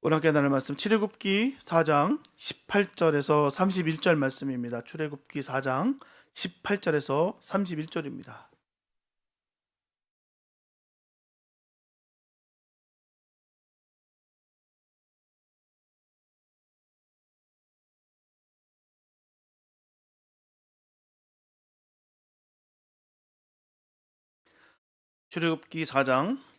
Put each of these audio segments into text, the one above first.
오늘 함께 나눌 말씀 출애굽기 4장 18절에서 31절 말씀입니다. 출애굽기 4장 18절에서 31절입니다. 출애굽기 4장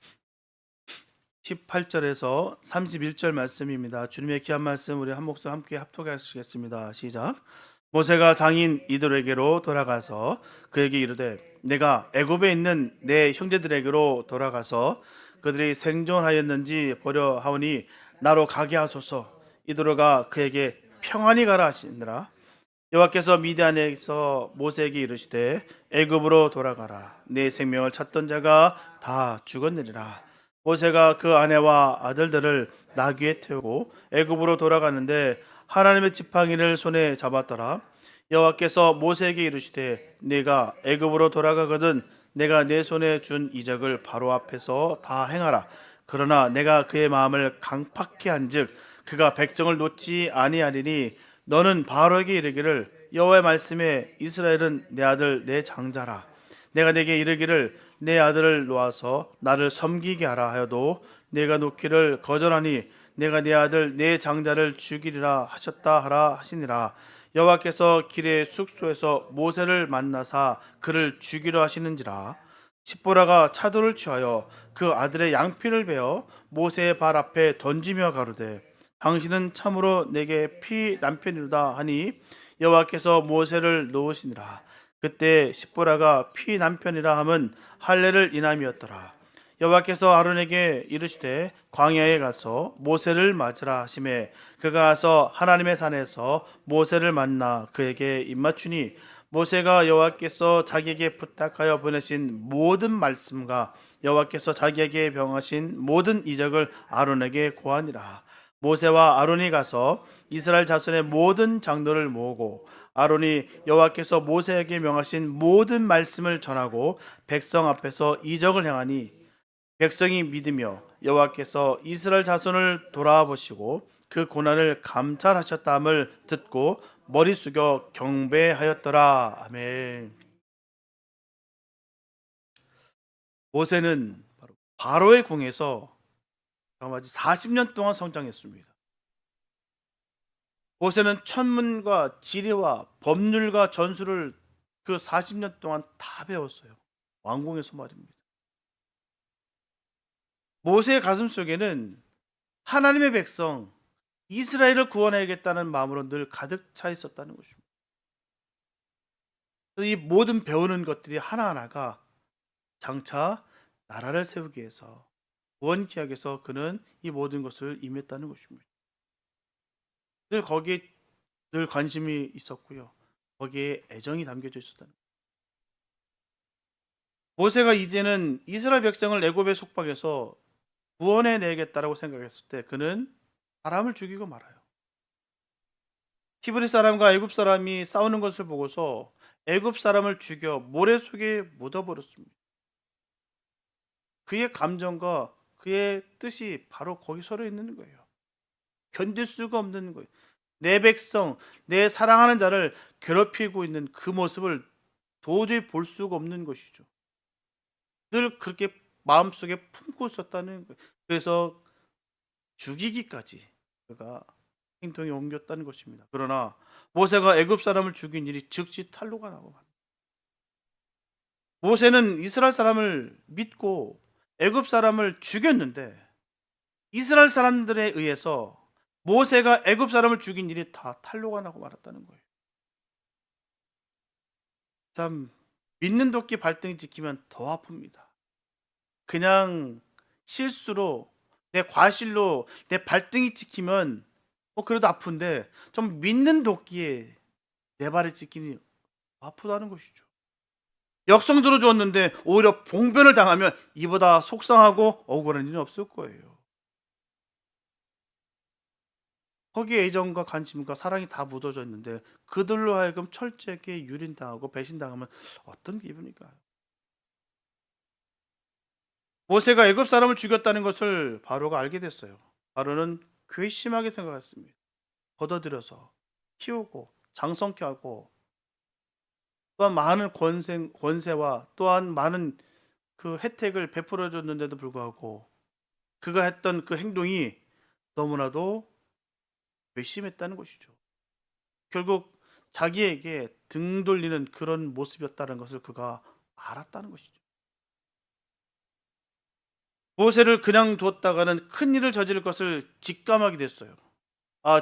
18절에서 31절 말씀입니다. 주님의 귀한 말씀 우리 한 목소리 함께 합독하시겠습니다. 시작. 모세가 장인 이들에게로 돌아가서 그에게 이르되 내가 애굽에 있는 내 형제들에게로 돌아가서 그들이 생존하였는지 보려 하오니 나로 가게 하소서. 이도로가 그에게 평안히 가라 하시니라. 여호와께서 미디안에서 모세에게 이르시되 애굽으로 돌아가라. 내 생명을 찾던 자가 다 죽었느니라. 모세가 그 아내와 아들들을 나귀에 태우고 애굽으로 돌아가는데 하나님의 지팡이를 손에 잡았더라. 여호와께서 모세에게 이르시되 네가 애굽으로 돌아가거든 내가 내 손에 준 이적을 바로 앞에서 다 행하라. 그러나 내가 그의 마음을 강팍케 한즉 그가 백성을 놓지 아니하리니 너는 바로에게 이르기를 여호와의 말씀에 이스라엘은 내 아들 내 장자라. 내가 내게 이르기를 내 아들을 놓아서 나를 섬기게 하라 하여도 내가 놓기를 거절하니 내가 내 아들 내 장자를 죽이리라 하셨다 하라 하시니라. 여호와께서 길의 숙소에서 모세를 만나사 그를 죽이려 하시는지라. 십보라가 차도를 취하여 그 아들의 양피를 베어 모세의 발 앞에 던지며 가로되 당신은 참으로 내게 피 남편이로다 하니 여호와께서 모세를 놓으시니라. 그때 십보라가 피 남편이라 함은 할례를 인함이었더라. 여호와께서 아론에게 이르시되 광야에 가서 모세를 맞으라 하시매 그가 가서 하나님의 산에서 모세를 만나 그에게 입맞추니 모세가 여호와께서 자기에게 부탁하여 보내신 모든 말씀과 여호와께서 자기에게 병하신 모든 이적을 아론에게 고하니라. 모세와 아론이 가서 이스라엘 자손의 모든 장로를 모으고 아론이 여호와께서 모세에게 명하신 모든 말씀을 전하고 백성 앞에서 이적을 행하니 백성이 믿으며 여호와께서 이스라엘 자손을 돌아보시고 그 고난을 감찰하셨다함을 듣고 머리 숙여 경배하였더라. 아멘. 모세는 바로 바로의 궁에서 40년 동안 성장했습니다. 모세는 천문과 지리와 법률과 전술을 그 40년 동안 다 배웠어요. 왕궁에서 말입니다. 모세의 가슴 속에는 하나님의 백성 이스라엘을 구원해야겠다는 마음으로 늘 가득 차 있었다는 것입니다. 이 모든 배우는 것들이 하나하나가 장차 나라를 세우기 위해서 구원케 하기 위해서 그는 이 모든 것을 임했다는 것입니다. 늘 거기에 늘 관심이 있었고요. 거기에 애정이 담겨져 있었다는 거예요. 모세가 이제는 이스라엘 백성을 애굽의 속박에서 구원해내겠다라고 생각했을 때 그는 사람을 죽이고 말아요. 히브리 사람과 애굽 사람이 싸우는 것을 보고서 애굽 사람을 죽여 모래 속에 묻어버렸습니다. 그의 감정과 그의 뜻이 바로 거기 서려 있는 거예요. 견딜 수가 없는 거예요. 내 백성, 내 사랑하는 자를 괴롭히고 있는 그 모습을 도저히 볼 수가 없는 것이죠. 늘 그렇게 마음속에 품고 있었다는 거예요. 그래서 죽이기까지 그가 행동에 옮겼다는 것입니다. 그러나 모세가 애굽 사람을 죽인 일이 즉시 탄로가 나고 갑니다. 모세는 이스라엘 사람을 믿고 애굽 사람을 죽였는데 이스라엘 사람들에 의해서 모세가 애굽 사람을 죽인 일이 다 탄로가 나고 말았다는 거예요. 참 믿는 도끼 발등이 찍히면 더 아픕니다. 그냥 실수로 내 과실로 내 발등이 찍히면 그래도 아픈데 좀 믿는 도끼에 내 발이 찍히니 아프다는 것이죠. 역성 들어주었는데 오히려 봉변을 당하면 이보다 속상하고 억울한 일은 없을 거예요. 거기에 애정과 관심과 사랑이 다 묻어져 있는데 그들로 하여금 철저하게 유린당하고 배신당하면 어떤 기분일까요? 모세가 애굽 사람을 죽였다는 것을 바로가 알게 됐어요. 바로는 괘씸하게 생각했습니다. 걷어들여서 키우고 장성케 하고 또한 많은 권세와 또한 많은 그 혜택을 베풀어 줬는데도 불구하고 그가 했던 그 행동이 너무나도 괘씸했다는 것이죠. 결국 자기에게 등 돌리는 그런 모습이었다는 것을 그가 알았다는 것이죠. 모세를 그냥 두었다가는 큰 일을 저지를 것을 직감하게 됐어요.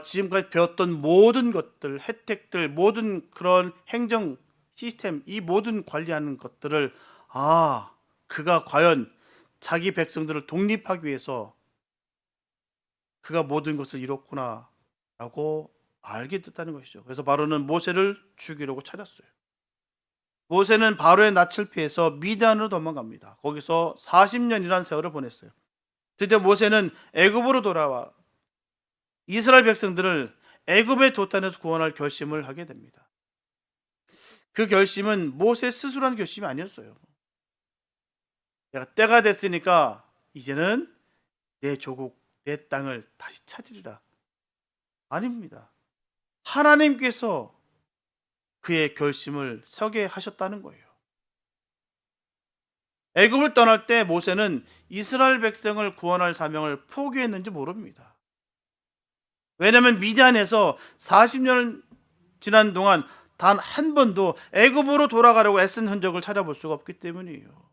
지금까지 배웠던 모든 것들, 혜택들, 모든 그런 행정 시스템, 이 모든 관리하는 것들을 그가 과연 자기 백성들을 독립하기 위해서 그가 모든 것을 이뤘구나 라고 알게 됐다는 것이죠. 그래서 바로는 모세를 죽이려고 찾았어요. 모세는 바로의 낯을 피해서 미디안으로 도망갑니다. 거기서 40년이라는 세월을 보냈어요. 드디어 모세는 애굽으로 돌아와 이스라엘 백성들을 애굽의 도탄에서 구원할 결심을 하게 됩니다. 그 결심은 모세 스스로 한 결심이 아니었어요. 내가 때가 됐으니까 이제는 내 조국, 내 땅을 다시 찾으리라. 아닙니다. 하나님께서 그의 결심을 서게 하셨다는 거예요. 애굽을 떠날 때 모세는 이스라엘 백성을 구원할 사명을 포기했는지 모릅니다. 왜냐하면 미디안에서 40년 지난 동안 단 한 번도 애굽으로 돌아가려고 애쓴 흔적을 찾아볼 수가 없기 때문이에요.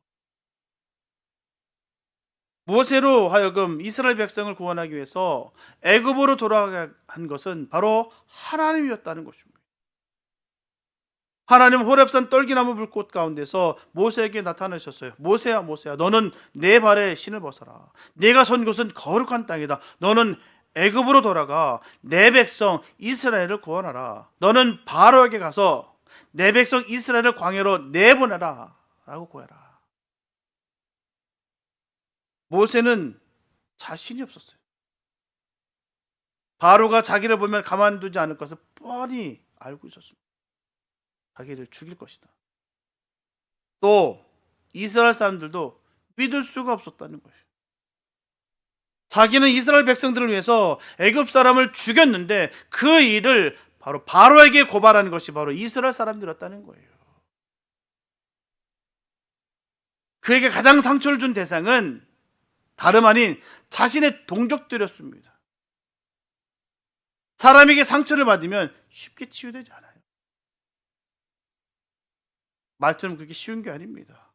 모세로 하여금 이스라엘 백성을 구원하기 위해서 애굽으로 돌아가게 한 것은 바로 하나님이었다는 것입니다. 하나님 호렙산 떨기나무 불꽃 가운데서 모세에게 나타나셨어요. 모세야, 모세야, 너는 내 발에 신을 벗어라. 내가 선 곳은 거룩한 땅이다. 너는 애굽으로 돌아가 내 백성 이스라엘을 구원하라. 너는 바로에게 가서 내 백성 이스라엘을 광야로 내보내라 라고 고해라. 모세는 자신이 없었어요. 바로가 자기를 보면 가만두지 않을 것을 뻔히 알고 있었습니다. 자기를 죽일 것이다. 또 이스라엘 사람들도 믿을 수가 없었다는 거예요. 자기는 이스라엘 백성들을 위해서 애굽 사람을 죽였는데 그 일을 바로 바로에게 고발하는 것이 바로 이스라엘 사람들이었다는 거예요. 그에게 가장 상처를 준 대상은 다름 아닌 자신의 동족들이었습니다. 사람에게 상처를 받으면 쉽게 치유되지 않아요. 말처럼 그렇게 쉬운 게 아닙니다.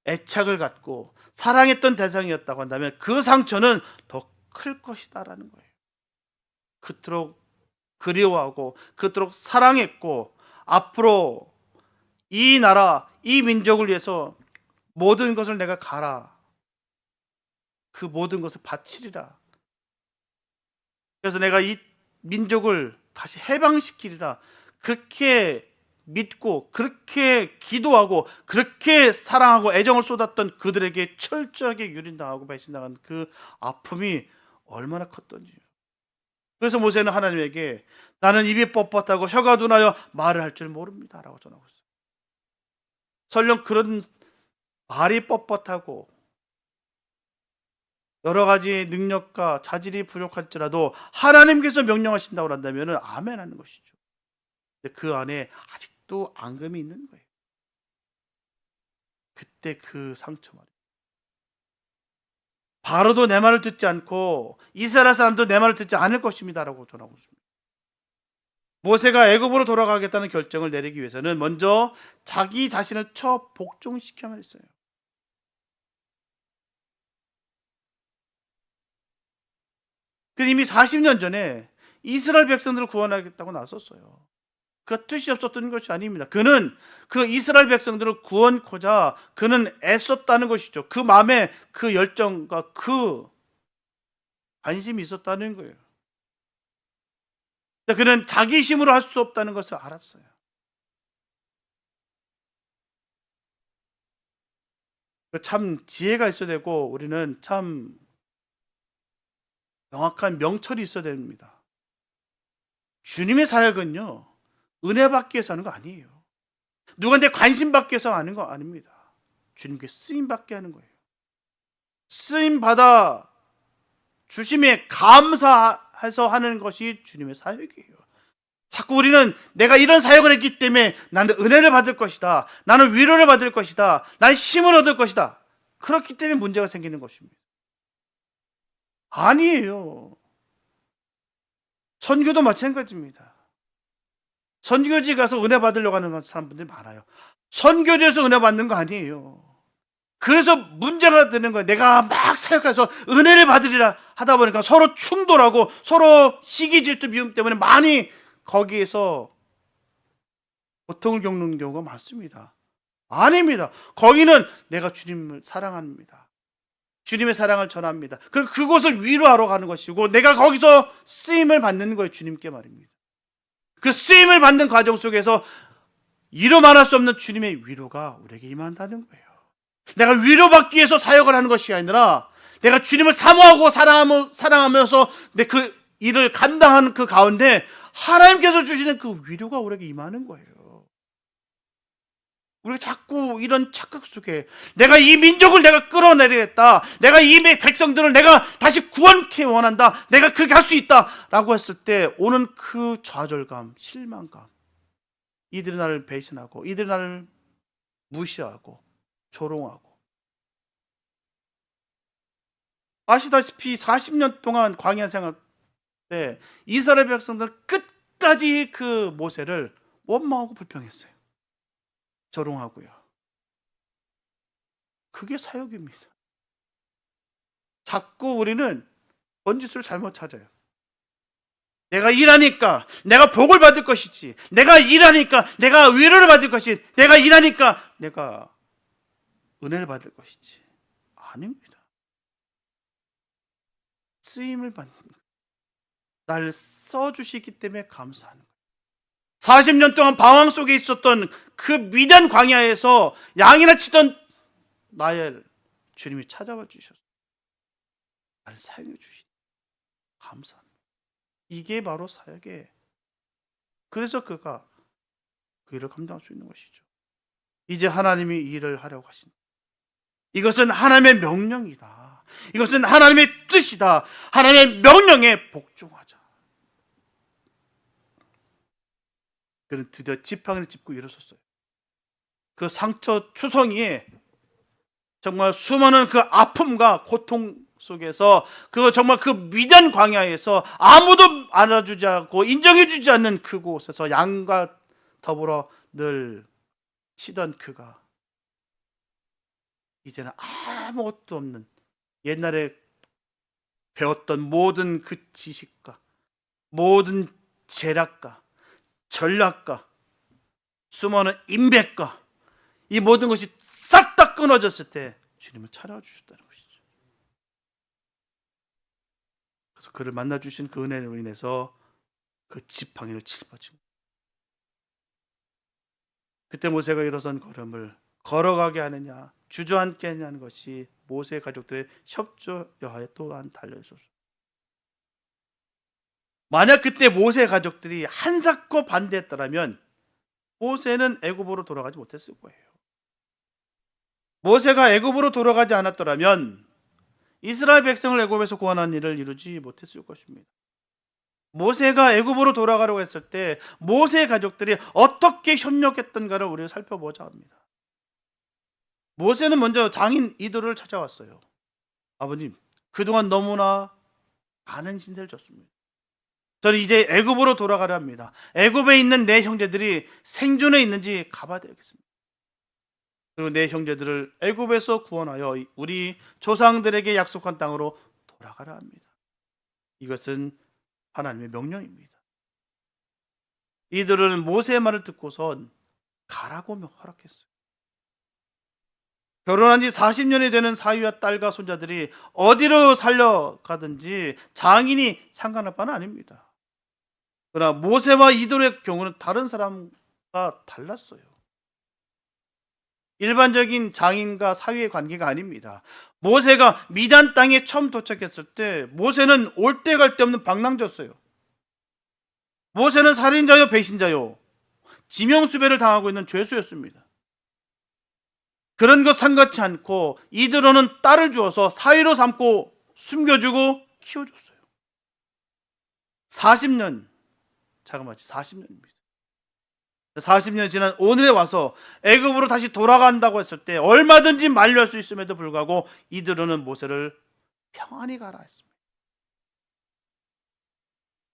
애착을 갖고 사랑했던 대상이었다고 한다면 그 상처는 더 클 것이다라는 거예요. 그토록 그리워하고 그토록 사랑했고 앞으로 이 나라, 이 민족을 위해서 모든 것을 내가 가라. 그 모든 것을 바치리라. 그래서 내가 이 민족을 다시 해방시키리라. 그렇게 믿고 그렇게 기도하고 그렇게 사랑하고 애정을 쏟았던 그들에게 철저하게 유린당하고 배신당한 그 아픔이 얼마나 컸던지요. 그래서 모세는 하나님에게 나는 입이 뻣뻣하고 혀가 둔하여 말을 할 줄 모릅니다 라고 전하고 있어요. 설령 그런 말이 뻣뻣하고 여러 가지 능력과 자질이 부족할지라도 하나님께서 명령하신다고 한다면 아멘 하는 것이죠. 근데 그 안에 아직도 앙금이 있는 거예요. 그때 그 상처 말이에요. 바로도 내 말을 듣지 않고 이스라엘 사람도 내 말을 듣지 않을 것입니다 라고 전하고 있습니다. 모세가 애굽으로 돌아가겠다는 결정을 내리기 위해서는 먼저 자기 자신을 복종시켜야만 했어요. 이미 40년 전에 이스라엘 백성들을 구원하겠다고 나섰어요. 그 뜻이 없었던 것이 아닙니다. 그는 그 이스라엘 백성들을 구원코자 그는 애썼다는 것이죠. 그 마음에 그 열정과 그 관심이 있었다는 거예요. 그는 자기 힘으로 할 수 없다는 것을 알았어요. 참 지혜가 있어야 되고 우리는 참 명확한 명철이 있어야 됩니다. 주님의 사역은요, 은혜 받기 위해서 하는 거 아니에요. 누구한테 관심 받기 위해서 하는 거 아닙니다. 주님께 쓰임 받게 하는 거예요. 쓰임 받아 주심에 감사하는 해서 하는 것이 주님의 사역이에요. 자꾸 우리는 내가 이런 사역을 했기 때문에 나는 은혜를 받을 것이다, 나는 위로를 받을 것이다, 나는 힘을 얻을 것이다, 그렇기 때문에 문제가 생기는 것입니다. 아니에요. 선교도 마찬가지입니다. 선교지 가서 은혜 받으려고 하는 사람들이 많아요. 선교지에서 은혜 받는 거 아니에요. 그래서 문제가 되는 거예요. 내가 막 사역해서 은혜를 받으리라 하다 보니까 서로 충돌하고 서로 시기 질투 미움 때문에 많이 거기에서 고통을 겪는 경우가 많습니다. 아닙니다. 거기는 내가 주님을 사랑합니다. 주님의 사랑을 전합니다. 그리고 그곳을 위로하러 가는 것이고 내가 거기서 쓰임을 받는 거예요. 주님께 말입니다. 그 쓰임을 받는 과정 속에서 이루 말할 수 없는 주님의 위로가 우리에게 임한다는 거예요. 내가 위로받기 위해서 사역을 하는 것이 아니라 내가 주님을 사모하고 사랑하면서 내 그 일을 감당하는 그 가운데 하나님께서 주시는 그 위로가 우리에게 임하는 거예요. 우리가 자꾸 이런 착각 속에 내가 이 민족을 내가 끌어내리겠다, 내가 이 백성들을 내가 다시 구원케 원한다, 내가 그렇게 할 수 있다 라고 했을 때 오는 그 좌절감, 실망감, 이들이 나를 배신하고 이들이 나를 무시하고 조롱하고. 아시다시피 40년 동안 광야 생활 때 이스라엘 백성들은 끝까지 그 모세를 원망하고 불평했어요. 조롱하고요. 그게 사역입니다. 자꾸 우리는 번지수를 잘못 찾아요. 내가 일하니까 내가 복을 받을 것이지, 내가 일하니까 내가 위로를 받을 것이지, 내가 일하니까 내가 은혜를 받을 것이지. 아닙니다. 쓰임을 받는 거예요. 날 써주시기 때문에 감사하는 거예요. 40년 동안 방황 속에 있었던 그 미디안 광야에서 양이나 치던 나를 주님이 찾아와 주셨어요. 나를 사용해 주시니 감사합니다. 이게 바로 사역의, 그래서 그가 그 일을 감당할 수 있는 것이죠. 이제 하나님이 이 일을 하려고 하신다. 이것은 하나님의 명령이다. 이것은 하나님의 뜻이다. 하나님의 명령에 복종하자. 그는 드디어 지팡이를 짚고 일어섰어요. 그 상처 투성이에 정말 수많은 그 아픔과 고통 속에서 그 정말 그 미디안 광야에서 아무도 알아주지 않고 인정해주지 않는 그곳에서 양과 더불어 늘 치던 그가 이제는 아무것도 없는, 옛날에 배웠던 모든 그 지식과 모든 재력과 전략과 수많은 인맥과 이 모든 것이 싹 다 끊어졌을 때 주님은 찾아와 주셨다는 것이죠. 그래서 그를 만나 주신 그 은혜로 인해서 그 지팡이를 짊어진 거예요. 그때 모세가 일어선 걸음을 걸어가게 하느냐 주저앉게 하느냐는 것이 모세 가족들의 협조여하에 또한 달려있었어요. 만약 그때 모세 가족들이 한사코 반대했더라면 모세는 애굽으로 돌아가지 못했을 거예요. 모세가 애굽으로 돌아가지 않았더라면 이스라엘 백성을 애굽에서 구원하는 일을 이루지 못했을 것입니다. 모세가 애굽으로 돌아가려고 했을 때 모세 가족들이 어떻게 협력했던가를 우리가 살펴보자 합니다. 모세는 먼저 장인 이도를 찾아왔어요. 아버님, 그동안 너무나 많은 신세를 졌습니다. 저는 이제 애굽으로 돌아가려 합니다. 애굽에 있는 내 형제들이 생존해 있는지 가봐야 되겠습니다. 그리고 내 형제들을 애굽에서 구원하여 우리 조상들에게 약속한 땅으로 돌아가려 합니다. 이것은 하나님의 명령입니다. 이들은 모세의 말을 듣고선 가라고 허락했어요. 결혼한 지 40년이 되는 사위와 딸과 손자들이 어디로 살려가든지 장인이 상관할 바는 아닙니다. 그러나 모세와 이돌의 경우는 다른 사람과 달랐어요. 일반적인 장인과 사위의 관계가 아닙니다. 모세가 미디안 땅에 처음 도착했을 때 모세는 올 데 갈 데 없는 방랑자였어요. 모세는 살인자요 배신자요 지명수배를 당하고 있는 죄수였습니다. 그런 것 상관치 않고 이들은 딸을 주어서 사위로 삼고 숨겨주고 키워줬어요. 40년, 자그마치 40년입니다. 40년 지난 오늘에 와서 애굽으로 다시 돌아간다고 했을 때 얼마든지 만류할 수 있음에도 불구하고 이들은 모세를 평안히 가라 했습니다.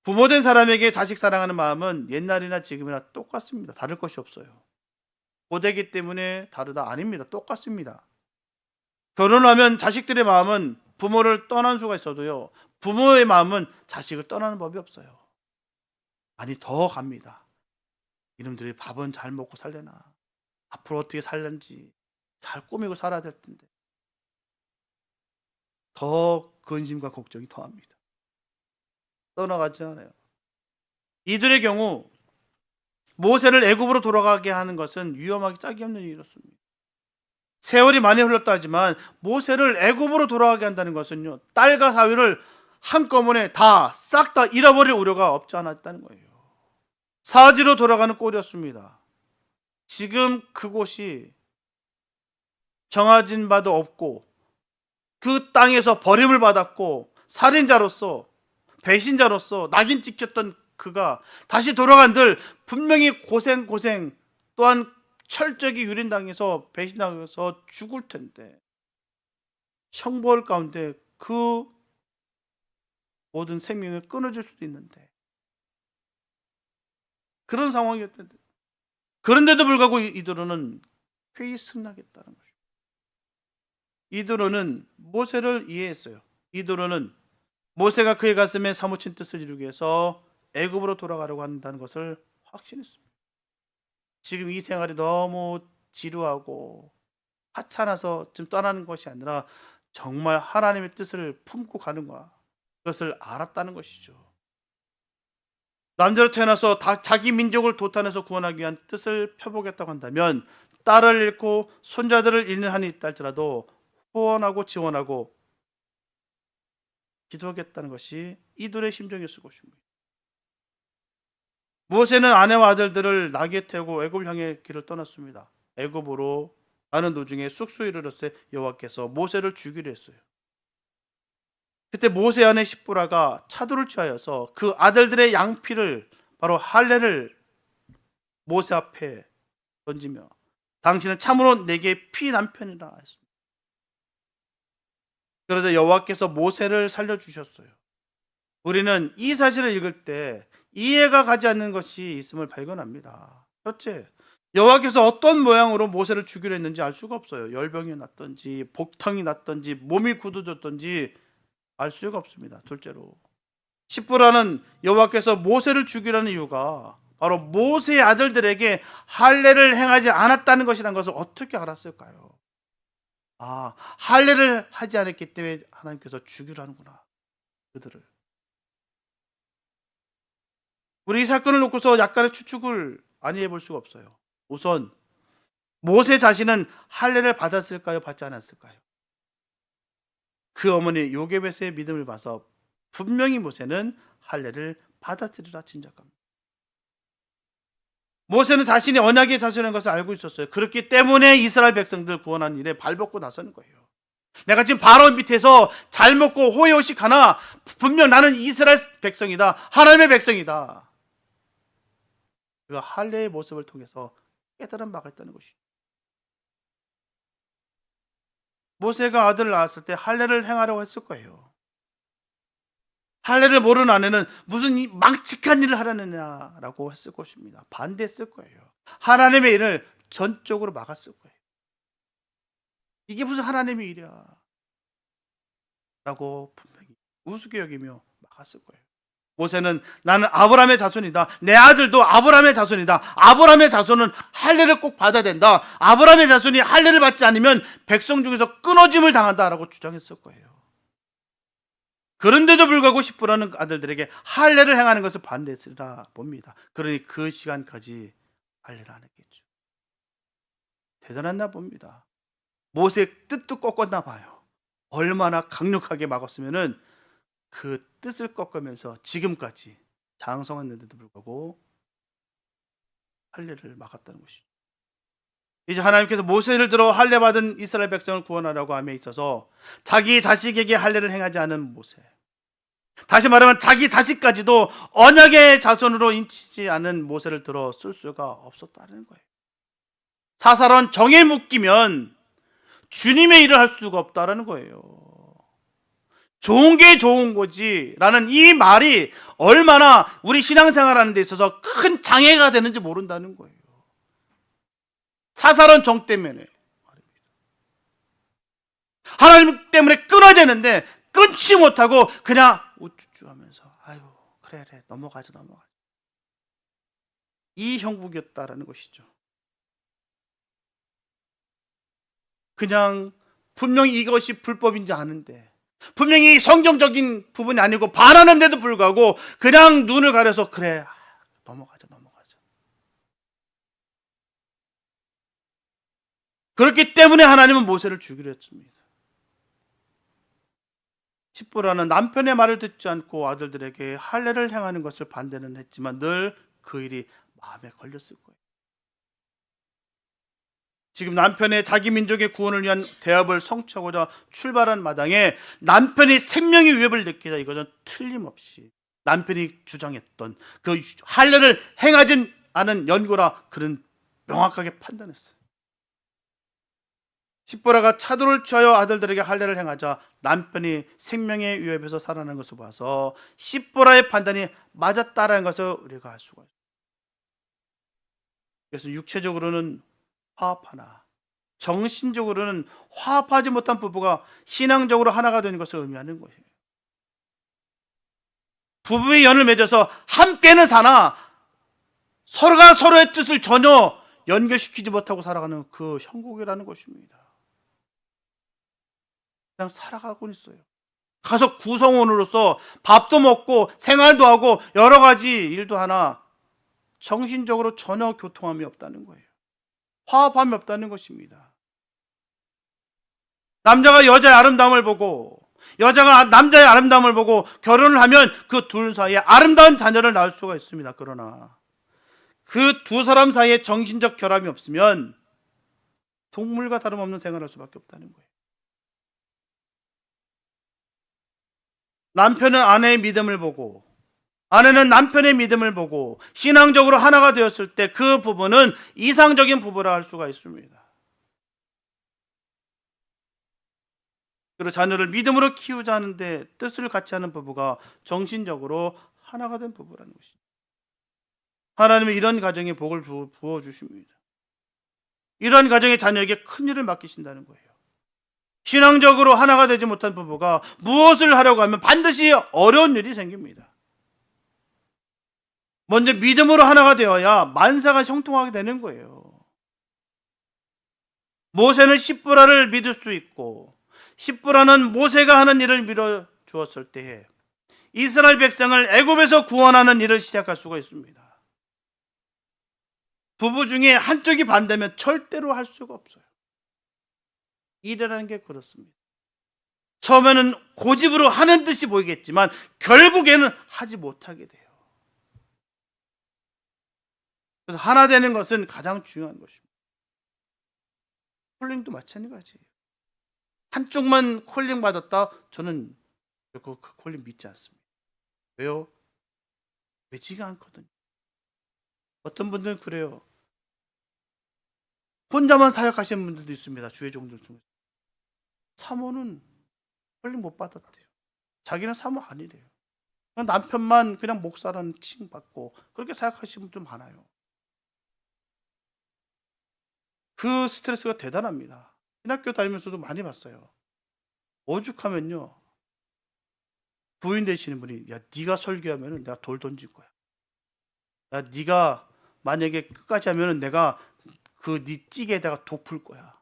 부모된 사람에게 자식 사랑하는 마음은 옛날이나 지금이나 똑같습니다. 다를 것이 없어요. 고대기 때문에 다르다? 아닙니다. 똑같습니다. 결혼하면 자식들의 마음은 부모를 떠난 수가 있어도요, 부모의 마음은 자식을 떠나는 법이 없어요. 아니, 더 갑니다. 이놈들이 밥은 잘 먹고 살려나, 앞으로 어떻게 살는지 잘 꾸미고 살아야 될 텐데, 더 근심과 걱정이 더합니다. 떠나가지 않아요. 이들의 경우 모세를 애굽으로 돌아가게 하는 것은 위험하기 짝이 없는 일이었습니다. 세월이 많이 흘렀다 하지만 모세를 애굽으로 돌아가게 한다는 것은요, 딸과 사위를 한꺼번에 싹 다 잃어버릴 우려가 없지 않았다는 거예요. 사지로 돌아가는 꼴이었습니다. 지금 그곳이 정해진 바도 없고 그 땅에서 버림을 받았고 살인자로서 배신자로서 낙인 찍혔던 그가 다시 돌아간들 분명히 고생 또한 철저히 유린당해서 배신당해서 죽을 텐데, 형벌 가운데 그 모든 생명을 끊어줄 수도 있는데 그런 상황이었는데, 그런데도 불구하고 이도로는 쾌히 승낙했다는 것입니다. 이도로는 모세를 이해했어요. 이도로는 모세가 그의 가슴에 사무친 뜻을 이루기 위해서 애굽으로 돌아가려고 한다는 것을 확신했습니다. 지금 이 생활이 너무 지루하고 하찮아서 지금 떠나는 것이 아니라 정말 하나님의 뜻을 품고 가는 거야, 그것을 알았다는 것이죠. 남자로 태어나서 자기 민족을 도탄에서 구원하기 위한 뜻을 펴보겠다고 한다면 딸을 잃고 손자들을 잃는 한이 있다 할지라도 후원하고 지원하고 기도하겠다는 것이 이들의 심정이었을 것입니다. 모세는 아내와 아들들을 나귀에 태우고 애굽을 향해 길을 떠났습니다. 애굽으로 가는 도중에 쑥수에 이르렀을 때 여호와께서 모세를 죽이려 했어요. 그때 모세 아내 십보라가 차도를 취하여서 그 아들들의 양피를, 바로 할례를 모세 앞에 던지며 당신은 참으로 내게 피 남편이라 했습니다. 그러자 여호와께서 모세를 살려주셨어요. 우리는 이 사실을 읽을 때 이해가 가지 않는 것이 있음을 발견합니다. 첫째, 여호와께서 어떤 모양으로 모세를 죽이려 했는지 알 수가 없어요. 열병이 났던지 복탕이 났던지 몸이 굳어졌던지 알 수가 없습니다. 둘째로, 십보라는 여호와께서 모세를 죽이려는 이유가 바로 모세의 아들들에게 할례를 행하지 않았다는 것이라는 것을 어떻게 알았을까요? 할례를 하지 않았기 때문에 하나님께서 죽이려 하는구나, 그들을. 우리 이 사건을 놓고서 약간의 추측을 아니해 볼 수가 없어요. 우선 모세 자신은 할례를 받았을까요? 받지 않았을까요? 그 어머니 요게벳의 믿음을 봐서 분명히 모세는 할례를 받았으리라 짐작합니다. 모세는 자신이 언약의 자손인 것을 알고 있었어요. 그렇기 때문에 이스라엘 백성들 구원하는 일에 발벗고 나서는 거예요. 내가 지금 바로 밑에서 잘 먹고 호의호식 하나, 분명 나는 이스라엘 백성이다, 하나님의 백성이다. 그 할례의 모습을 통해서 깨달은 바가 있다는 것이죠. 모세가 아들을 낳았을 때 할례를 행하려고 했을 거예요. 할례를 모르는 아내는 무슨 이 망측한 일을 하려느냐라고 했을 것입니다. 반대했을 거예요. 하나님의 일을 전적으로 막았을 거예요. 이게 무슨 하나님의 일이야 라고 분명히 우습게 여기며 막았을 거예요. 모세는 나는 아브라함의 자손이다, 내 아들도 아브라함의 자손이다, 아브라함의 자손은 할례를 꼭 받아야 된다, 아브라함의 자손이 할례를 받지 않으면 백성 중에서 끊어짐을 당한다라고 주장했을 거예요. 그런데도 불구하고 십보라는 아들들에게 할례를 행하는 것을 반대했으리라 봅니다. 그러니 그 시간까지 할례를 안 했겠죠. 대단했나 봅니다. 모세의 뜻도 꺾었나 봐요. 얼마나 강력하게 막았으면은 그 뜻을 꺾으면서 지금까지 장성했는데도 불구하고 할례를 막았다는 것이죠. 이제 하나님께서 모세를 들어 할례 받은 이스라엘 백성을 구원하려고 함에 있어서 자기 자식에게 할례를 행하지 않은 모세, 다시 말하면 자기 자식까지도 언약의 자손으로 인치지 않은 모세를 들어 쓸 수가 없었다는 거예요. 사사로운 정에 묶이면 주님의 일을 할 수가 없다라는 거예요. 좋은 게 좋은 거지 라는 이 말이 얼마나 우리 신앙생활하는 데 있어서 큰 장애가 되는지 모른다는 거예요. 사사로운 정 때문에 하나님 때문에 끊어야 되는데 끊지 못하고 그냥 우쭈쭈 하면서 아유 그래 넘어가자. 이 형국이었다라는 것이죠. 그냥 분명히 이것이 불법인지 아는데, 분명히 성경적인 부분이 아니고 반하는데도 불구하고 그냥 눈을 가려서 그래 넘어가자. 그렇기 때문에 하나님은 모세를 죽이려 했습니다. 십보라는 남편의 말을 듣지 않고 아들들에게 할례를 행하는 것을 반대는 했지만 늘 그 일이 마음에 걸렸을 거예요. 지금 남편의 자기 민족의 구원을 위한 대업을 성취하고자 출발한 마당에 남편이 생명의 위협을 느끼자 이것은 틀림없이 남편이 주장했던 그 할례를 행하진 않은 연고라 그는 명확하게 판단했어요. 십보라가 차도를 취하여 아들들에게 할례를 행하자 남편이 생명의 위협에서 살아난 것을 봐서 십보라의 판단이 맞았다라는 것을 우리가 알 수가 있어요. 그래서 육체적으로는 화합하나 정신적으로는 화합하지 못한 부부가 신앙적으로 하나가 되는 것을 의미하는 것이에요. 부부의 연을 맺어서 함께는 사나 서로가 서로의 뜻을 전혀 연결시키지 못하고 살아가는 그 형국이라는 것입니다. 그냥 살아가고 있어요. 가서 구성원으로서 밥도 먹고 생활도 하고 여러 가지 일도 하나 정신적으로 전혀 교통함이 없다는 거예요. 화합함이 없다는 것입니다. 남자가 여자의 아름다움을 보고 여자가 남자의 아름다움을 보고 결혼을 하면 그 둘 사이에 아름다운 자녀를 낳을 수가 있습니다. 그러나 그 두 사람 사이에 정신적 결함이 없으면 동물과 다름없는 생활을 할 수밖에 없다는 거예요. 남편은 아내의 믿음을 보고 아내는 남편의 믿음을 보고 신앙적으로 하나가 되었을 때 그 부부는 이상적인 부부라 할 수가 있습니다. 그리고 자녀를 믿음으로 키우자 하는데 뜻을 같이 하는 부부가 정신적으로 하나가 된 부부라는 것입니다. 하나님은 이런 가정에 복을 부어주십니다. 이런 가정의 자녀에게 큰 일을 맡기신다는 거예요. 신앙적으로 하나가 되지 못한 부부가 무엇을 하려고 하면 반드시 어려운 일이 생깁니다. 먼저 믿음으로 하나가 되어야 만사가 형통하게 되는 거예요. 모세는 십보라를 믿을 수 있고 십보라는 모세가 하는 일을 밀어 주었을 때에 이스라엘 백성을 애굽에서 구원하는 일을 시작할 수가 있습니다. 부부 중에 한쪽이 반대면 절대로 할 수가 없어요. 일이라는 게 그렇습니다. 처음에는 고집으로 하는 듯이 보이겠지만 결국에는 하지 못하게 돼요. 그래서 하나 되는 것은 가장 중요한 것입니다. 콜링도 마찬가지예요. 한쪽만 콜링 받았다? 저는 그 콜링 믿지 않습니다. 왜요? 되지가 않거든요. 어떤 분들은 그래요. 혼자만 사역하시는 분들도 있습니다. 주의 종들 중에. 사모는 콜링 못 받았대요. 자기는 사모 아니래요. 남편만 그냥 목사라는 칭 받고 그렇게 사역하시는 분들 많아요. 그 스트레스가 대단합니다. 신학교 다니면서도 많이 봤어요. 오죽하면요, 부인 되시는 분이 야 네가 설교하면 내가 돌 던질 거야. 야 네가 만약에 끝까지 하면 내가 그 네 찌개에다가 독 풀 거야.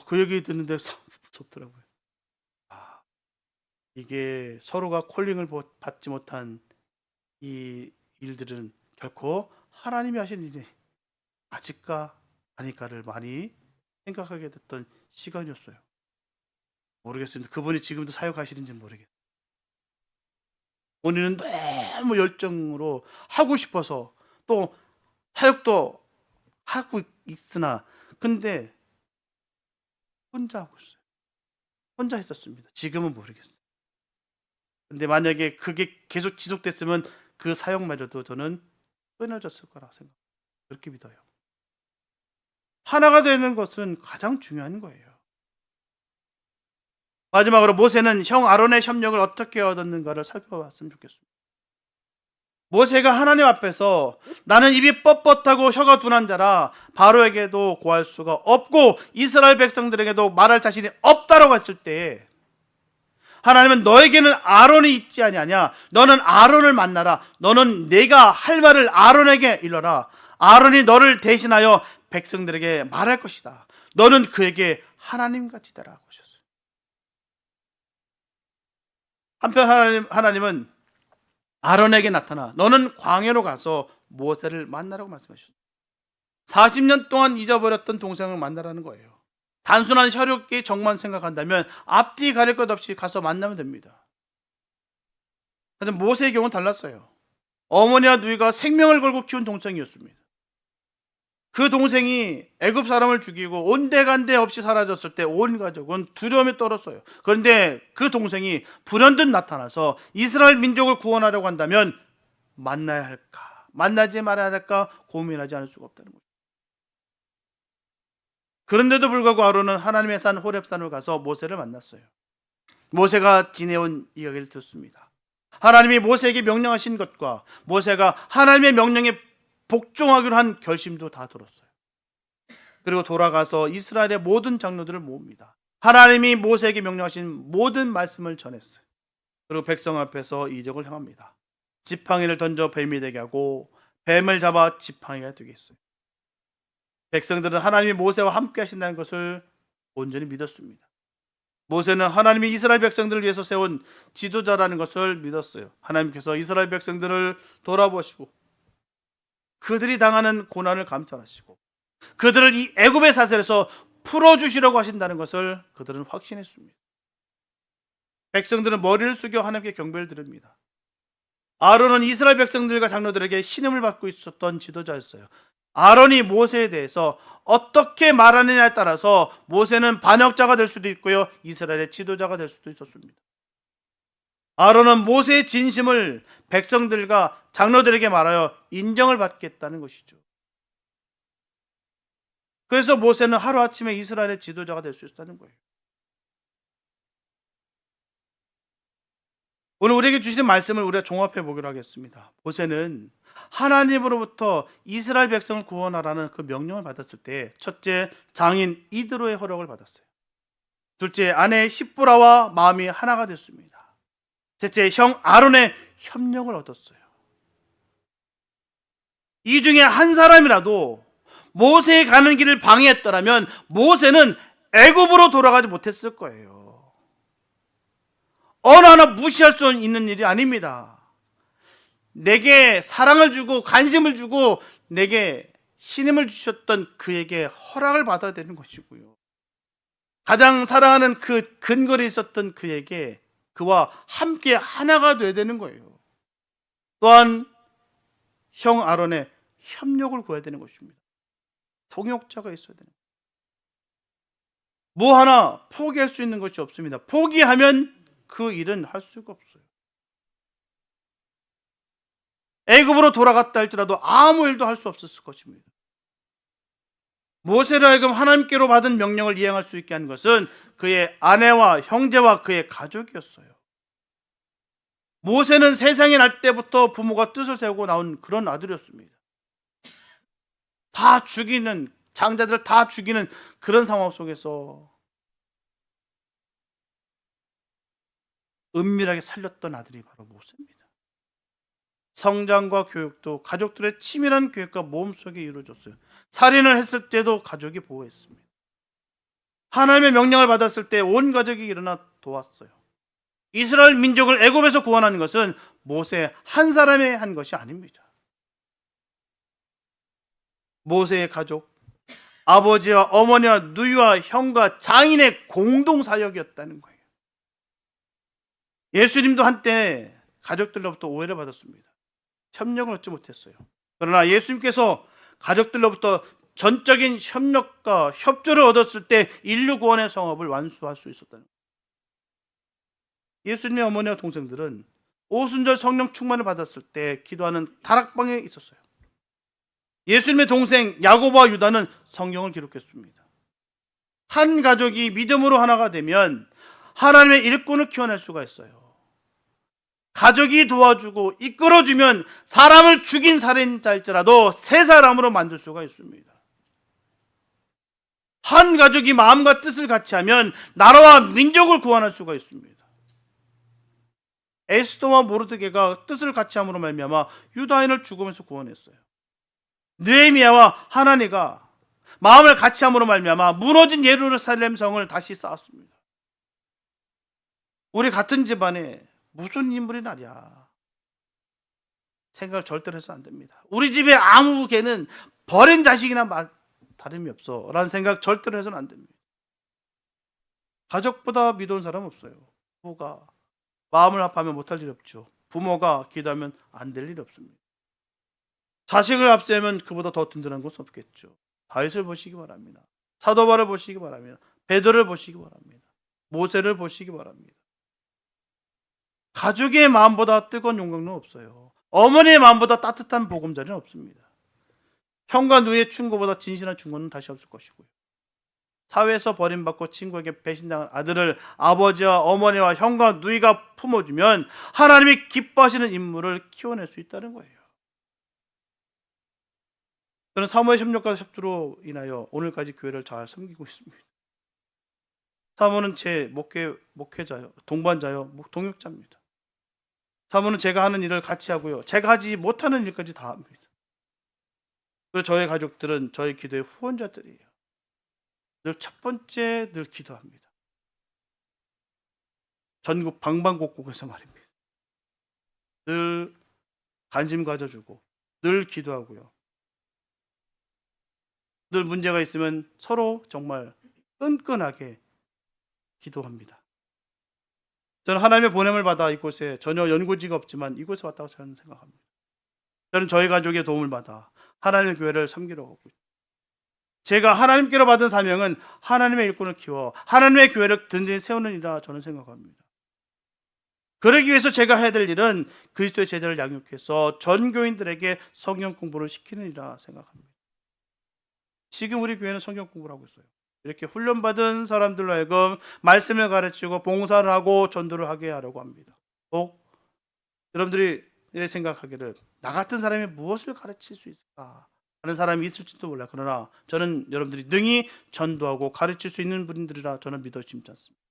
그 얘기 듣는데 참 무섭더라고요. 이게 서로가 콜링을 받지 못한 이 일들은 결코 하나님이 하신 일이 아직까 아닐까를 많이 생각하게 됐던 시간이었어요. 모르겠습니다. 그분이 지금도 사역하시는지 모르겠어요. 본인은 너무 열정으로 하고 싶어서 또 사역도 하고 있으나 근데 혼자 하고 있어요. 혼자 했었습니다. 지금은 모르겠어요. 근데 만약에 그게 계속 지속됐으면 그 사역마저도 저는 끊어졌을 거라 생각합니다. 그렇게 믿어요. 하나가 되는 것은 가장 중요한 거예요. 마지막으로 모세는 형 아론의 협력을 어떻게 얻었는가를 살펴봤으면 좋겠습니다. 모세가 하나님 앞에서 나는 입이 뻣뻣하고 혀가 둔한 자라 바로에게도 고할 수가 없고 이스라엘 백성들에게도 말할 자신이 없다라고 했을 때 하나님은 너에게는 아론이 있지 아니하냐, 너는 아론을 만나라, 너는 내가 할 말을 아론에게 일러라, 아론이 너를 대신하여 백성들에게 말할 것이다, 너는 그에게 하나님같이 되라 하셨어요. 한편 하나님은 아론에게 나타나 너는 광야로 가서 모세를 만나라고 말씀하셨어요. 40년 동안 잊어버렸던 동생을 만나라는 거예요. 단순한 혈육의 정만 생각한다면 앞뒤 가릴 것 없이 가서 만나면 됩니다. 하지만 모세의 경우는 달랐어요. 어머니와 누이가 생명을 걸고 키운 동생이었습니다. 그 동생이 애굽 사람을 죽이고 온데간데 없이 사라졌을 때 온 가족은 두려움에 떨었어요. 그런데 그 동생이 불현듯 나타나서 이스라엘 민족을 구원하려고 한다면 만나야 할까, 만나지 말아야 할까 고민하지 않을 수가 없다는 거죠. 그런데도 불구하고 아론은 하나님의 산 호렙산을 가서 모세를 만났어요. 모세가 지내온 이야기를 듣습니다. 하나님이 모세에게 명령하신 것과 모세가 하나님의 명령에 복종하기로 한 결심도 다 들었어요. 그리고 돌아가서 이스라엘의 모든 장로들을 모읍니다. 하나님이 모세에게 명령하신 모든 말씀을 전했어요. 그리고 백성 앞에서 이적을 행합니다. 지팡이를 던져 뱀이 되게 하고 뱀을 잡아 지팡이가 되게 했어요. 백성들은 하나님이 모세와 함께 하신다는 것을 온전히 믿었습니다. 모세는 하나님이 이스라엘 백성들을 위해서 세운 지도자라는 것을 믿었어요. 하나님께서 이스라엘 백성들을 돌아보시고 그들이 당하는 고난을 감찰하시고 그들을 이 애굽의 사슬에서 풀어주시려고 하신다는 것을 그들은 확신했습니다. 백성들은 머리를 숙여 하나님께 경배를 드립니다. 아론은 이스라엘 백성들과 장로들에게 신임을 받고 있었던 지도자였어요. 아론이 모세에 대해서 어떻게 말하느냐에 따라서 모세는 반역자가 될 수도 있고요, 이스라엘의 지도자가 될 수도 있었습니다. 아론은 모세의 진심을 백성들과 장로들에게 말하여 인정을 받겠다는 것이죠. 그래서 모세는 하루아침에 이스라엘의 지도자가 될 수 있었다는 거예요. 오늘 우리에게 주시는 말씀을 우리가 종합해 보기로 하겠습니다. 모세는 하나님으로부터 이스라엘 백성을 구원하라는 그 명령을 받았을 때 첫째, 장인 이드로의 허락을 받았어요. 둘째, 아내 십보라와 마음이 하나가 됐습니다. 셋째, 형 아론의 협력을 얻었어요. 이 중에 한 사람이라도 모세의 가는 길을 방해했더라면 모세는 애굽으로 돌아가지 못했을 거예요. 어느 하나 무시할 수 있는 일이 아닙니다. 내게 사랑을 주고 관심을 주고 내게 신임을 주셨던 그에게 허락을 받아야 되는 것이고요. 가장 사랑하는 그 근거리에 있었던 그에게 그와 함께 하나가 돼야 되는 거예요. 또한 형 아론의 협력을 구해야 되는 것입니다. 동역자가 있어야 되는 거예요. 뭐 하나 포기할 수 있는 것이 없습니다. 포기하면 그 일은 할 수가 없어요. 애굽으로 돌아갔다 할지라도 아무 일도 할 수 없었을 것입니다. 모세로 하여금 하나님께로 받은 명령을 이행할 수 있게 한 것은 그의 아내와 형제와 그의 가족이었어요. 모세는 세상에 날 때부터 부모가 뜻을 세우고 나온 그런 아들이었습니다. 다 죽이는, 장자들 다 죽이는 그런 상황 속에서 은밀하게 살렸던 아들이 바로 모세입니다. 성장과 교육도 가족들의 치밀한 교육과 모험 속에 이루어졌어요. 살인을 했을 때도 가족이 보호했습니다. 하나님의 명령을 받았을 때 온 가족이 일어나 도왔어요. 이스라엘 민족을 애굽에서 구원하는 것은 모세 한 사람이 한 것이 아닙니다. 모세의 가족, 아버지와 어머니와 누이와 형과 장인의 공동 사역이었다는 거예요. 예수님도 한때 가족들로부터 오해를 받았습니다. 협력을 얻지 못했어요. 그러나 예수님께서 가족들로부터 전적인 협력과 협조를 얻었을 때 인류 구원의 성업을 완수할 수 있었다는 거예요. 예수님의 어머니와 동생들은 오순절 성령 충만을 받았을 때 기도하는 다락방에 있었어요. 예수님의 동생 야고보와 유다는 성경을 기록했습니다. 한 가족이 믿음으로 하나가 되면 하나님의 일꾼을 키워낼 수가 있어요. 가족이 도와주고 이끌어주면 사람을 죽인 살인자일지라도 새 사람으로 만들 수가 있습니다. 한 가족이 마음과 뜻을 같이 하면 나라와 민족을 구원할 수가 있습니다. 에스더와 모르드게가 뜻을 같이 함으로 말미암아 유다인을 죽음에서 구원했어요. 느헤미야와 하나니가 마음을 같이 함으로 말미암아 무너진 예루살렘 성을 다시 쌓았습니다. 우리 같은 집안에 무슨 인물이 나랴 생각을 절대로 해서 안 됩니다. 우리 집에 아무 개는 버린 자식이나 다름이 없어 라는 생각 절대로 해서는 안 됩니다. 가족보다 믿어온 사람 없어요. 부모가 마음을 합하면 못할 일이 없죠. 부모가 기도하면 안 될 일이 없습니다. 자식을 앞세우면 그보다 더 든든한 것은 없겠죠. 다윗을 보시기 바랍니다. 사도 바울을 보시기 바랍니다. 베드로를 보시기 바랍니다. 모세를 보시기 바랍니다. 가족의 마음보다 뜨거운 영광은 없어요. 어머니의 마음보다 따뜻한 보금자리는 없습니다. 형과 누이의 충고보다 진실한 충고는 다시 없을 것이고요. 사회에서 버림받고 친구에게 배신당한 아들을 아버지와 어머니와 형과 누이가 품어주면 하나님이 기뻐하시는 인물을 키워낼 수 있다는 거예요. 저는 사모의 협력과 협조로 인하여 오늘까지 교회를 잘 섬기고 있습니다. 사모는 제 목회자요, 동반자요, 동역자입니다. 사모는 제가 하는 일을 같이 하고요, 제가 하지 못하는 일까지 다 합니다. 그리고 저의 가족들은 저의 기도의 후원자들이에요. 늘 첫 번째 늘 기도합니다. 전국 방방곡곡에서 말입니다. 늘 관심 가져주고 늘 기도하고요. 늘 문제가 있으면 서로 정말 끈끈하게 기도합니다. 저는 하나님의 보냄을 받아 이곳에 전혀 연고지가 없지만 이곳에 왔다고 저는 생각합니다. 저는 저희 가족의 도움을 받아 하나님의 교회를 섬기러 가고 있습니다. 제가 하나님께로 받은 사명은 하나님의 일꾼을 키워 하나님의 교회를 든든히 세우는 일이라 저는 생각합니다. 그러기 위해서 제가 해야 될 일은 그리스도의 제자를 양육해서 전 교인들에게 성경 공부를 시키는 일이라 생각합니다. 지금 우리 교회는 성경 공부를 하고 있어요. 이렇게 훈련받은 사람들로 하여금 말씀을 가르치고 봉사를 하고 전도를 하게 하려고 합니다. 여러분들이 이렇게 생각하기를 나 같은 사람이 무엇을 가르칠 수 있을까 하는 사람이 있을지도 몰라. 그러나 저는 여러분들이 능히 전도하고 가르칠 수 있는 분들이라 저는 믿어 심지 않습니다.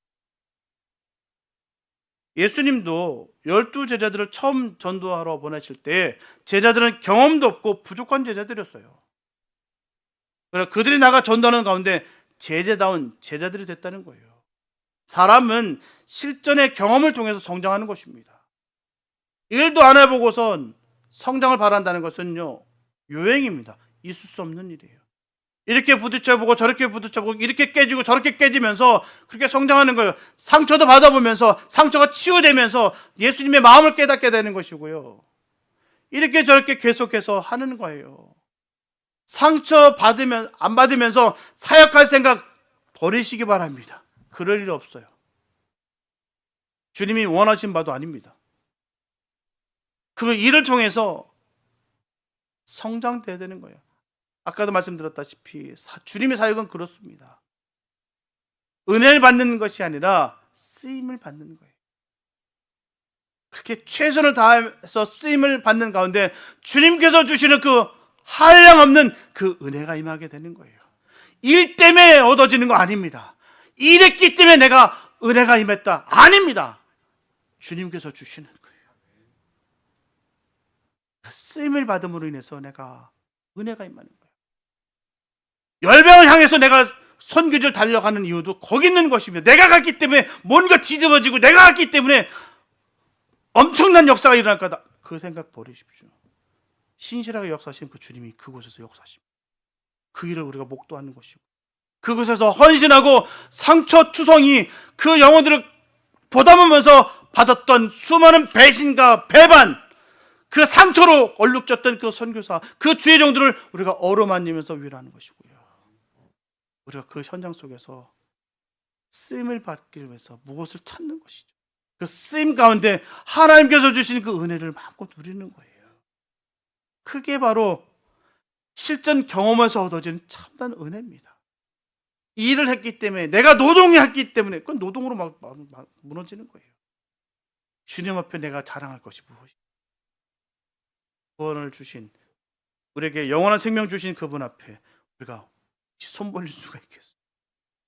예수님도 12제자들을 처음 전도하러 보내실 때 제자들은 경험도 없고 부족한 제자들이었어요. 그러나 그들이 나가 전도하는 가운데 제자다운 제자들이 됐다는 거예요. 사람은 실전의 경험을 통해서 성장하는 것입니다. 일도 안 해보고선 성장을 바란다는 것은요, 요행입니다. 있을 수 없는 일이에요. 이렇게 부딪혀보고 저렇게 부딪혀보고 이렇게 깨지고 저렇게 깨지면서 그렇게 성장하는 거예요. 상처도 받아보면서 상처가 치유되면서 예수님의 마음을 깨닫게 되는 것이고요. 이렇게 저렇게 계속해서 하는 거예요. 상처 받으면 안 받으면서 사역할 생각 버리시기 바랍니다. 그럴 일 없어요. 주님이 원하신 바도 아닙니다. 그 일을 통해서 성장돼야 되는 거예요. 아까도 말씀드렸다시피 주님의 사역은 그렇습니다. 은혜를 받는 것이 아니라 쓰임을 받는 거예요. 그렇게 최선을 다해서 쓰임을 받는 가운데 주님께서 주시는 그 한량없는 그 은혜가 임하게 되는 거예요. 일 때문에 얻어지는 거 아닙니다. 일했기 때문에 내가 은혜가 임했다. 아닙니다. 주님께서 주시는 거예요. 쓰임을 받음으로 인해서 내가 은혜가 임하는 거예요. 열방을 향해서 내가 선교지를 달려가는 이유도 거기 있는 것입니다. 내가 갔기 때문에 뭔가 뒤집어지고 내가 갔기 때문에 엄청난 역사가 일어날 거다. 그 생각 버리십시오. 신실하게 역사하시는 그 주님이 그곳에서 역사하십니다. 그 일을 우리가 목도하는 것이고 그곳에서 헌신하고 상처투성이 그 영혼들을 보담으면서 받았던 수많은 배신과 배반, 그 상처로 얼룩졌던 그 선교사, 그 주의 종들을 우리가 어루만지면서 위로하는 것이고요. 우리가 그 현장 속에서 쓰임을 받기 위해서 무엇을 찾는 것이죠. 그 쓰임 가운데 하나님께서 주신 그 은혜를 마음껏 누리는 거예요. 그게 바로 실전 경험에서 얻어지는 참된 은혜입니다. 일을 했기 때문에, 내가 노동했기 때문에, 그건 노동으로 막 무너지는 거예요. 주님 앞에 내가 자랑할 것이 무엇이냐? 구원을 주신, 우리에게 영원한 생명 주신 그분 앞에 우리가 손 벌릴 수가 있겠어요?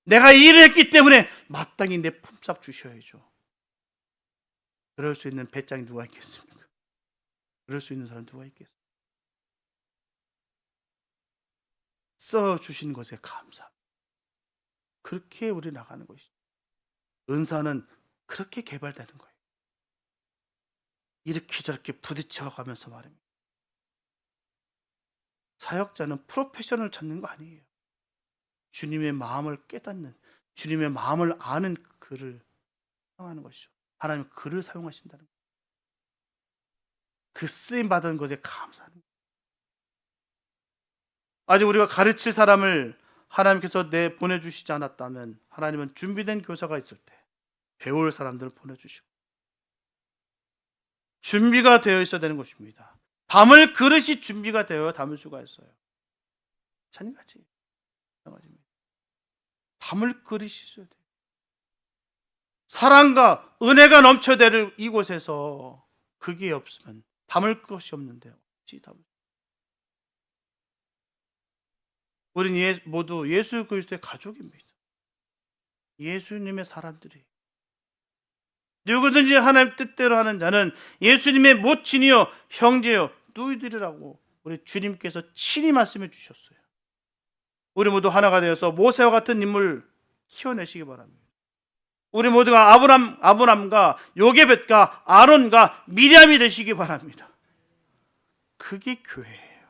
내가 일을 했기 때문에 마땅히 내 품삯 주셔야죠. 그럴 수 있는 배짱이 누가 있겠습니까? 그럴 수 있는 사람 누가 있겠어요? 써주신 것에 감사. 그렇게 우리 나가는 것이죠. 은사는 그렇게 개발되는 거예요. 이렇게 저렇게 부딪혀가면서 말입니다. 사역자는 프로페셔널을 찾는 거 아니에요. 주님의 마음을 깨닫는, 주님의 마음을 아는 그를 사용하는 것이죠. 하나님은 그를 사용하신다는 거예요. 그 쓰임받은 것에 감사하는 거예요. 아직 우리가 가르칠 사람을 하나님께서 보내주시지 않았다면 하나님은 준비된 교사가 있을 때 배울 사람들을 보내주시고 준비가 되어 있어야 되는 것입니다. 담을 그릇이 준비가 되어야 담을 수가 있어요. 마찬가지입니다. 담을 그릇이 있어야 돼요. 사랑과 은혜가 넘쳐야 될 이곳에서 그게 없으면 담을 것이 없는데 어찌 담을? 우리는 모두 예수 그리스도의 가족입니다. 예수님의 사람들이. 누구든지 하나님 뜻대로 하는 자는 예수님의 모친이요 형제요 누이들이라고 우리 주님께서 친히 말씀해 주셨어요. 우리 모두 하나가 되어서 모세와 같은 인물을 키워내시기 바랍니다. 우리 모두가 아브람과 요게벳과 아론과 미리암이 되시기 바랍니다. 그게 교회예요.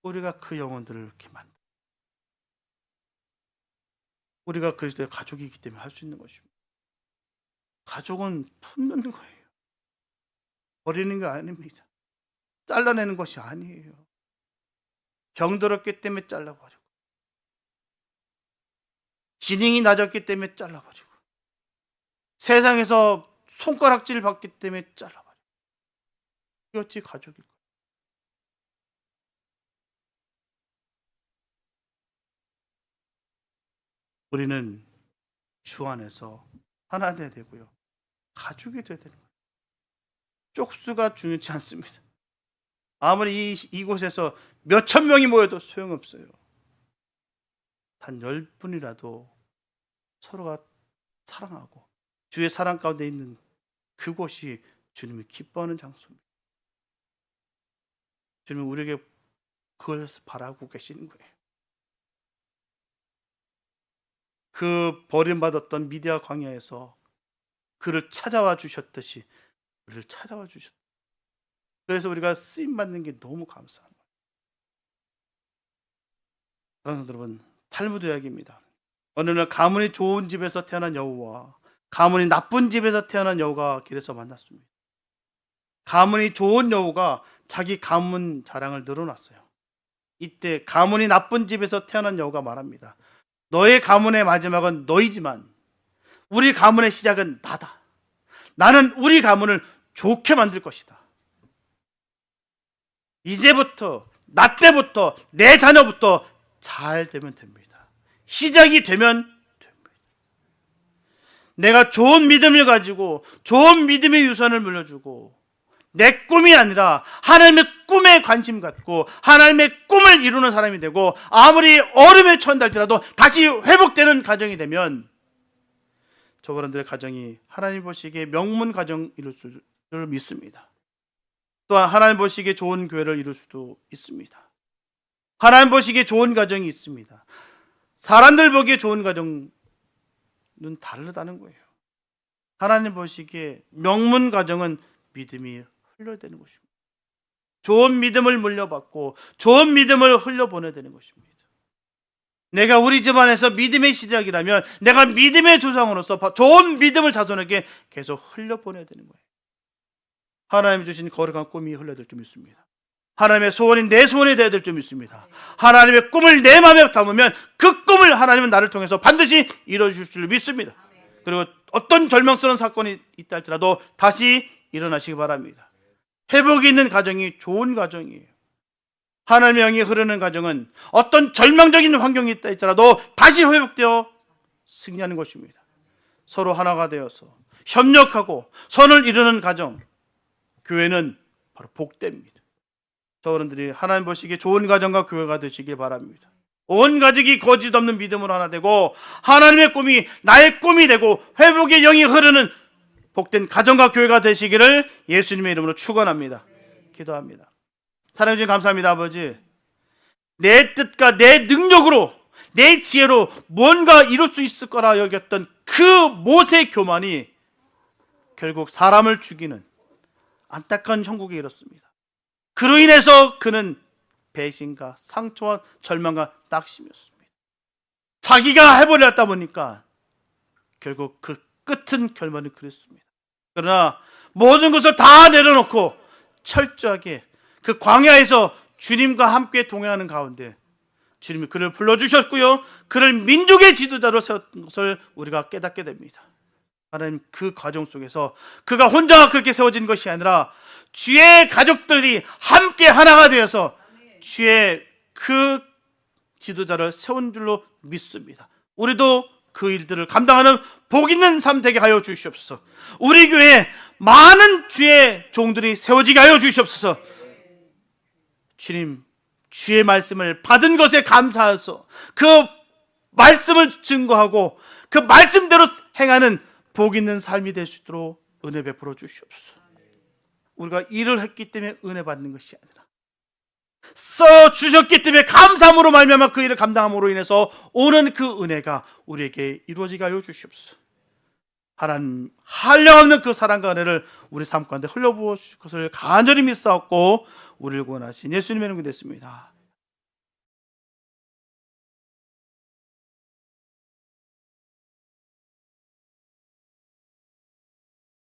우리가 그 영혼들을 이렇게 만들어요. 우리가 그리스도의 가족이기 때문에 할 수 있는 것입니다. 가족은 품는 거예요. 버리는 게 아닙니다. 잘라내는 것이 아니에요. 병들었기 때문에 잘라버리고, 지능이 낮았기 때문에 잘라버리고, 세상에서 손가락질 받기 때문에 잘라버리고, 이것이 가족일 거예요. 우리는 주 안에서 하나 돼야 되고요. 가족이 돼야 되는 거예요. 쪽수가 중요치 않습니다. 아무리 이곳에서 몇천 명이 모여도 소용없어요. 단 10분이라도 서로가 사랑하고 주의 사랑 가운데 있는 그곳이 주님이 기뻐하는 장소입니다. 주님은 우리에게 그걸 바라고 계시는 거예요. 그 버림받았던 미디아 광야에서 그를 찾아와 주셨듯이 우리를 찾아와 주셨다. 그래서 우리가 쓰임받는 게 너무 감사한 거예요. 사랑하는 여러분, 탈무드 이야기입니다. 어느 날 가문이 좋은 집에서 태어난 여우와 가문이 나쁜 집에서 태어난 여우가 길에서 만났습니다. 가문이 좋은 여우가 자기 가문 자랑을 늘어놨어요. 이때 가문이 나쁜 집에서 태어난 여우가 말합니다. 너의 가문의 마지막은 너이지만 우리 가문의 시작은 나다. 나는 우리 가문을 좋게 만들 것이다. 이제부터, 나 때부터, 내 자녀부터 잘 되면 됩니다. 시작이 되면 됩니다. 내가 좋은 믿음을 가지고 좋은 믿음의 유산을 물려주고 내 꿈이 아니라 하나님의 꿈에 관심 갖고 하나님의 꿈을 이루는 사람이 되고 아무리 얼음에 처한다 할지라도 다시 회복되는 가정이 되면 저분들의 가정이 하나님 보시기에 명문 가정 이룰 수를 믿습니다. 또한 하나님 보시기에 좋은 교회를 이룰 수도 있습니다. 하나님 보시기에 좋은 가정이 있습니다. 사람들 보기에 좋은 가정은 다르다는 거예요. 하나님 보시기에 명문 가정은 믿음이 흘려되는 것입니다. 좋은 믿음을 물려받고 좋은 믿음을 흘려보내야 되는 것입니다. 내가 우리 집안에서 믿음의 시작이라면 내가 믿음의 조상으로서 좋은 믿음을 자손에게 계속 흘려보내야 되는 거예요. 하나님이 주신 거룩한 꿈이 흘러들 줄 믿습니다. 하나님의 소원이 내 소원이 되어야 될 줄 믿습니다. 하나님의 꿈을 내 마음에 담으면 그 꿈을 하나님은 나를 통해서 반드시 이루어줄 줄 믿습니다. 그리고 어떤 절망스러운 사건이 있다 할지라도 다시 일어나시기 바랍니다. 회복이 있는 가정이 좋은 가정이에요. 하나님의 영이 흐르는 가정은 어떤 절망적인 환경이 있다 할지라도 다시 회복되어 승리하는 것입니다. 서로 하나가 되어서 협력하고 선을 이루는 가정, 교회는 바로 복됩니다. 저어른들이 하나님 보시기에 좋은 가정과 교회가 되시길 바랍니다. 온 가족이 거짓 없는 믿음으로 하나 되고 하나님의 꿈이 나의 꿈이 되고 회복의 영이 흐르는 복된 가정과 교회가 되시기를 예수님의 이름으로 축원합니다. 기도합니다. 사랑해 주신 감사합니다. 아버지, 내 뜻과 내 능력으로 내 지혜로 뭔가 이룰 수 있을 거라 여겼던 그 모세의 교만이 결국 사람을 죽이는 안타까운 형국에 이뤘습니다. 그로 인해서 그는 배신과 상처와 절망과 낙심이었습니다. 자기가 해보려 했다 보니까 결국 그 끝은 결말은 그랬습니다. 그러나 모든 것을 다 내려놓고 철저하게 그 광야에서 주님과 함께 동행하는 가운데 주님이 그를 불러주셨고요, 그를 민족의 지도자로 세웠던 것을 우리가 깨닫게 됩니다. 하나님, 그 과정 속에서 그가 혼자 그렇게 세워진 것이 아니라 주의 가족들이 함께 하나가 되어서 주의 그 지도자를 세운 줄로 믿습니다. 우리도 그 일들을 감당하는 복 있는 삶 되게 하여 주시옵소서. 우리 교회에 많은 주의 종들이 세워지게 하여 주시옵소서. 주님, 주의 말씀을 받은 것에 감사해서 그 말씀을 증거하고 그 말씀대로 행하는 복 있는 삶이 될 수 있도록 은혜 베풀어 주시옵소서. 우리가 일을 했기 때문에 은혜 받는 것이 아니라 써 주셨기 때문에 감사함으로 말미암아 그 일을 감당함으로 인해서 오는 그 은혜가 우리에게 이루어지게 하여 주시옵소서. 하나님, 한량없는 그 사랑과 은혜를 우리 삶 가운데 흘려부어 주실 것을 간절히 믿사옵고 우리를 구원하신 예수님의 이름으로 됐습니다.